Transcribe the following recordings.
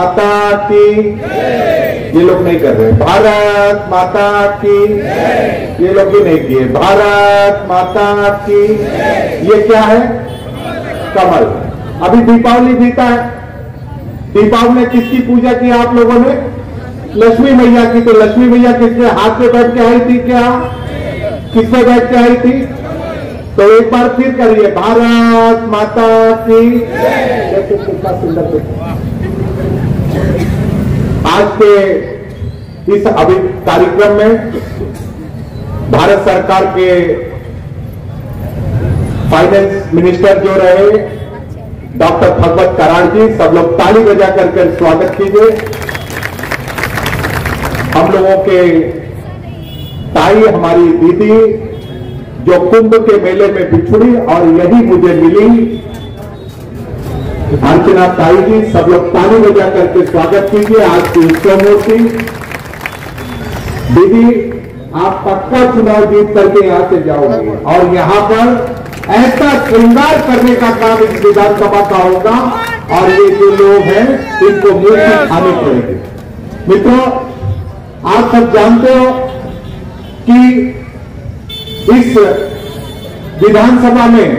माता की, ये लोग नहीं कर रहे। भारत माता की, ये लोग भी नहीं किए। भारत माता की, ये क्या है? कमल। अभी दीपावली बीता है, दीपावली में किसकी पूजा की आप लोगों ने? लक्ष्मी मैया की। तो लक्ष्मी मैया किसके हाथ पे बैठ के आई थी? क्या किस पे बैठ के आई थी? तो एक बार फिर करिए, भारत माता की। कितना सुंदर। आज के इस अभी कार्यक्रम में भारत सरकार के फाइनेंस मिनिस्टर जो रहे डॉक्टर भगवत कराड़ जी, सब लोग ताली बजा करके स्वागत कीजिए। हम लोगों के ताई, हमारी दीदी जो कुंभ के मेले में बिछुड़ी और यही मुझे मिली, अर्चना ताई जी, सब लोग ताली बजा करके स्वागत कीजिए आज की उत्सव मूर्ति। दीदी, आप पक्का चुनाव जीत करके यहां से जाओगे और यहां पर ऐसा श्रृंगार करने का काम इस विधानसभा का होगा और ये जो लोग हैं इनको मूर्ति खाने पड़ेगी। मित्रों, आप सब जानते हो कि इस विधानसभा में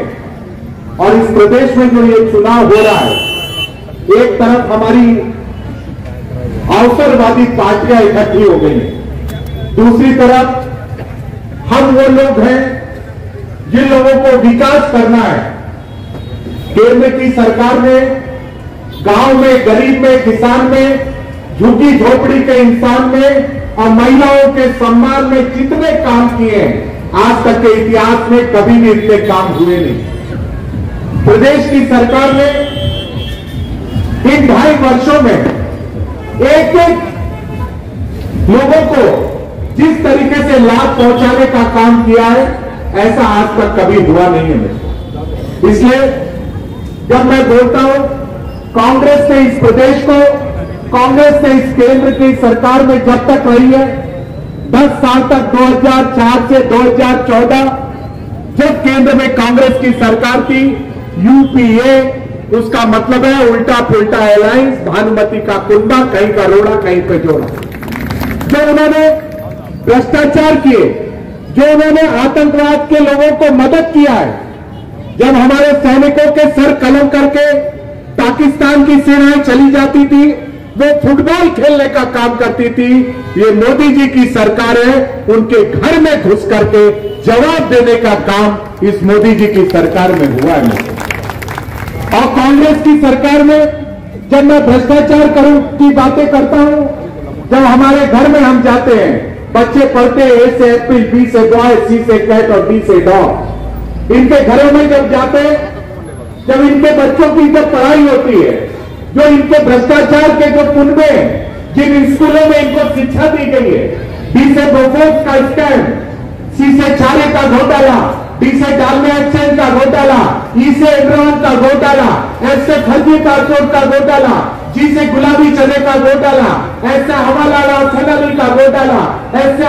और इस प्रदेश में जो ये चुनाव हो रहा है, एक तरफ हमारी अवसरवादी पार्टियां इकट्ठी हो गई हैं, दूसरी तरफ हम वो लोग हैं जिन लोगों को विकास करना है। केंद्र की सरकार ने गांव में, गरीब में, किसान में, झुग्गी झोपड़ी के इंसान में और महिलाओं के सम्मान में जितने काम किए हैं, आज तक के इतिहास में कभी भी इतने काम हुए नहीं। प्रदेश की सरकार ने इन 2.5 वर्षों में एक एक लोगों को जिस तरीके से लाभ पहुंचाने का काम किया है, ऐसा आज तक कभी हुआ नहीं है। इसलिए जब मैं बोलता हूं कांग्रेस ने इस प्रदेश को, कांग्रेस ने इस केंद्र की सरकार में जब तक रही है, 10 साल तक, 2004 से 2014 जब केंद्र में कांग्रेस की सरकार थी, यूपीए, उसका मतलब है उल्टा पुल्टा अलायंस, भानुमति का कुंडा, कहीं का रोड़ा कहीं पे जोड़ा। जो उन्होंने भ्रष्टाचार किए, जो उन्होंने आतंकवाद के लोगों को मदद किया है, जब हमारे सैनिकों के सर कलम करके पाकिस्तान की सेनाएं चली जाती थी, वो फुटबॉल खेलने का काम करती थी, ये मोदी जी की सरकार है, उनके घर में घुस करके जवाब देने का काम इस मोदी जी की सरकार में हुआ है। और कांग्रेस की सरकार में जब मैं भ्रष्टाचार की बातें करता हूं, जब हमारे घर में हम जाते हैं, बच्चे पढ़ते हैं ए से एप्पल, बी से बॉय, सी से कैट और डी से डॉग, इनके घरों में जब जाते हैं, जब इनके बच्चों की जब पढ़ाई होती है, जो इनके भ्रष्टाचार के जो कुनबे, जिन स्कूलों में इनको शिक्षा दी गई है, बी से बोफोर्स का स्कैम, सी से चारे का घोटाला, डी से डालमिया एक्सचेंज का घोटाला, ई से एनरॉन का घोटाला, एफ से फर्जी पासपोर्ट का घोटाला, जी से गुलाबी चने का घोटाला, एस से हवाला हसन अली का घोटाला, एस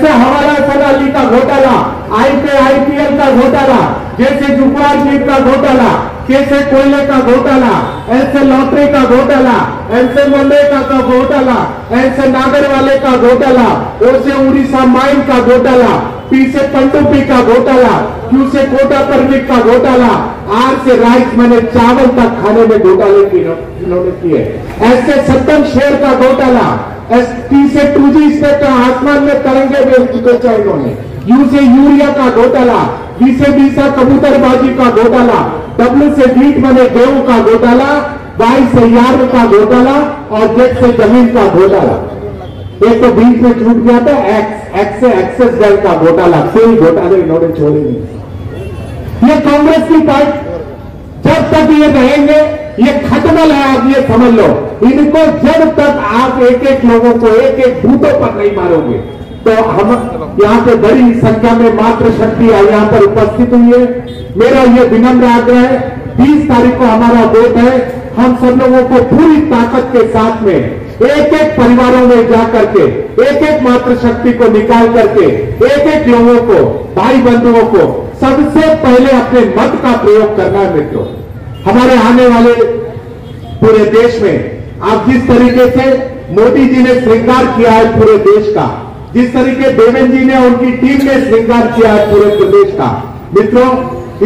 से हवाला हसन अली का घोटाला, आई पे आईपीएल का घोटाला, जैसे जुगवार जीप का घोटाला, कैसे कोयले का घोटाला, ऐसे लॉटरी का घोटाला, ऐसे मनरेगा का घोटाला, ऐसे नागरवाले का घोटाला, ऐसे उड़ीसा माइन का घोटाला, पी से पंडुपी का घोटाला, क्यू से कोटा परमिट का घोटाला, आर से राइस मैंने चावल तक खाने में घोटाले इन्होंने किए, ऐसे सत्तम शेयर का घोटाला, टी से 2G स्पेक्ट्रम का आसमान में तरंगे बेचा इन्होंने, यू से यूरिया का घोटाला, बी से बीसा कबूतरबाजी का घोटाला, डब्ल्यू से बीट बने गेहूं का घोटाला, वाई से यार्ड का घोटाला और जेड से जमीन का घोटाला। एक तो बीच में छूट गया था एक्स से एक्सेस बैंक का घोटाला, कोई घोटाले इन्होंने छोड़े नहीं। ये कांग्रेस की पार्टी जब तक ये रहेंगे, ये खटमल है, आप ये समझ लो। इनको जब तक आप एक एक लोगों को एक एक बूथों पर नहीं मारोगे, तो हम यहाँ पे बड़ी संख्या में मातृ शक्ति यहाँ पर उपस्थित हुई है। मेरा ये विनम्र आग्रह है, 20 तारीख को हमारा वोट है, हम सब लोगों को पूरी ताकत के साथ में एक एक परिवारों में जाकर के एक एक मातृशक्ति को निकाल करके एक एक लोगों को, भाई बंधुओं को सबसे पहले अपने मत का प्रयोग करना है। मित्रों, हमारे आने वाले पूरे देश में आप जिस तरीके से मोदी जी ने श्रृंगार किया है पूरे देश का, जिस तरीके देवेंद्र जी ने उनकी टीम ने श्रृंगार किया है पूरे प्रदेश का, मित्रों,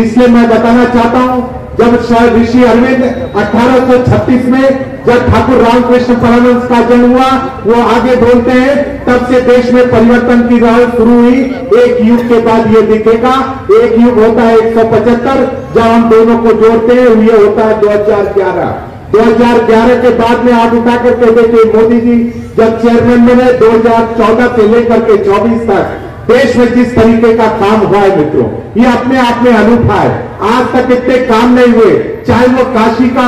इसलिए मैं बताना चाहता हूं, जब ऋषि अरविंद 1836 में जब ठाकुर रामकृष्ण परमहंस का जन्म हुआ, वो आगे बोलते हैं, तब से देश में परिवर्तन की राह शुरू हुई। एक युग के बाद ये दिखेगा, एक युग होता है 175, जब हम दोनों को जोड़ते हैं ये होता है 2011। 2011 के बाद में आप उठा करके देखिए, मोदी जी जब चेयरमैन बने 2014 से लेकर के 24 तक देश में जिस तरीके का काम हुआ है मित्रों, ये अपने आप में अनूठा है। आज तक इतने काम नहीं हुए, चाहे वो काशी का,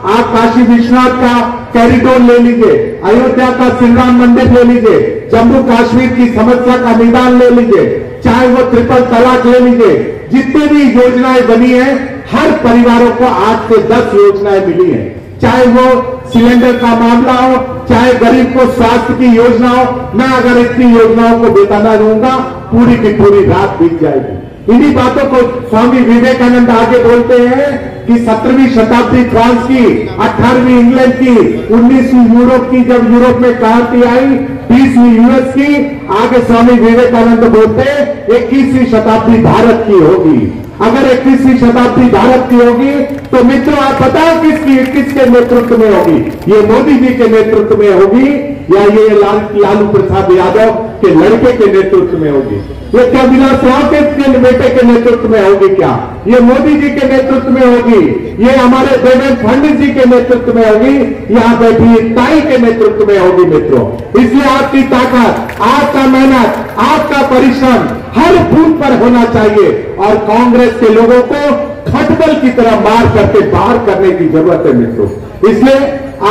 आप काशी विश्वनाथ का कॉरिडोर ले लीजिए, अयोध्या का श्री राम मंदिर ले लीजिए, जम्मू कश्मीर की समस्या का निदान ले लीजिए, चाहे वो ट्रिपल तलाक ले लीजिए, जितने भी योजनाएं बनी है, हर परिवारों को 8 से 10 योजनाएं मिली है। चाहे वो सिलेंडर का मामला हो, चाहे गरीब को स्वास्थ्य की योजना हो, मैं अगर इतनी योजनाओं को बताना रहूंगा पूरी की पूरी रात बीत जाएगी। इन्हीं बातों को स्वामी विवेकानंद आगे बोलते हैं कि 17वीं शताब्दी फ्रांस की, 18वीं इंग्लैंड की, 19वीं यूरोप की, जब यूरोप में क्रांति आई, 20वीं यूएस की, आगे स्वामी विवेकानंद बोलते हैं 21वीं शताब्दी भारत की होगी। अगर 21वीं शताब्दी भारत की होगी तो मित्रों आप बताओ किसके नेतृत्व में होगी? ये मोदी जी के नेतृत्व में होगी या ये लालू प्रसाद यादव के लड़के के नेतृत्व में होगी? ये क्या विलास राव के बेटे के नेतृत्व में होगी? क्या ये मोदी जी के नेतृत्व में होगी? ये हमारे देवेंद्र फडणवीस जी के नेतृत्व में होगी? यहां बैठी ताई के नेतृत्व में होगी? मित्रों, इसलिए आपकी ताकत, आपका मेहनत, आपका परिश्रम हर बूथ पर होना चाहिए और कांग्रेस के लोगों को खटबल की तरह मार करके बाहर करने की जरूरत है मित्रों। इसलिए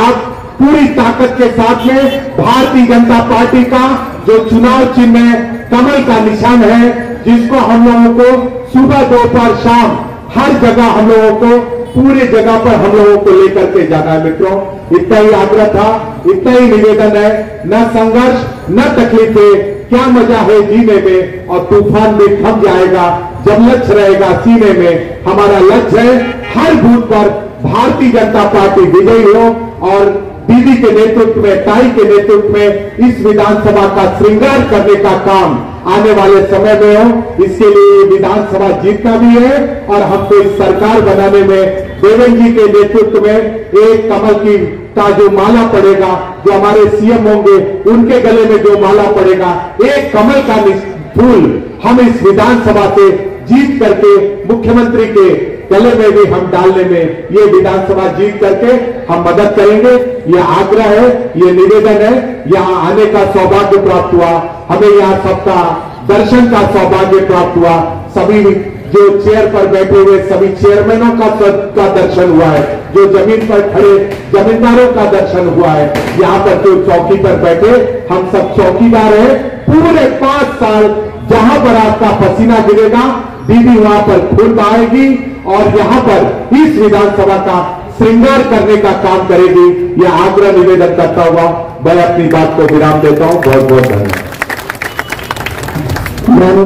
आप पूरी ताकत के साथ में भारतीय जनता पार्टी का जो चुनाव चिन्ह है, कमल का निशान है, जिसको हम लोगों को सुबह दोपहर शाम हर जगह हम लोगों को पूरे जगह पर हम लोगों को लेकर के जाना है मित्रों। इतना ही आग्रह था, इतना ही निवेदन है। न संघर्ष न तकलीफें, क्या मजा है जीने में, और तूफान में थम जाएगा जब लक्ष्य रहेगा सीने में। हमारा लक्ष्य है हर बूथ पर भारतीय जनता पार्टी विजयी हो और दीदी के नेतृत्व में, ताई के नेतृत्व में इस विधानसभा का श्रृंगार करने का काम आने वाले समय में हो। इसके लिए विधानसभा जीतना भी है और हमको इस सरकार बनाने में देवेंद्र जी के नेतृत्व में एक कमल की का जो माला पड़ेगा, जो हमारे सीएम होंगे उनके गले में जो माला पड़ेगा, एक कमल का फूल हम इस विधानसभा से जीत करके मुख्यमंत्री के गले में भी हम डालने में, ये विधानसभा जीत करके हम मदद करेंगे। ये आग्रह है, ये निवेदन है। यहाँ आने का सौभाग्य प्राप्त हुआ, हमें यहाँ सबका दर्शन का सौभाग्य प्राप्त हुआ। सभी जो चेयर पर बैठे हुए सभी चेयरमैनों का दर्शन हुआ है, जो जमीन पर खड़े जमींदारों का दर्शन हुआ है, यहाँ पर जो चौकी पर बैठे हम सब चौकीदार हैं। पूरे 5 साल जहां पर आपका पसीना गिरेगा, दीदी वहां पर खून बहाएगी और यहां पर इस विधानसभा का श्रृंगार करने का काम करेगी। यह आग्रह निवेदन करता हुआ मैं अपनी बात को विराम देता हूं। बहुत बहुत धन्यवाद।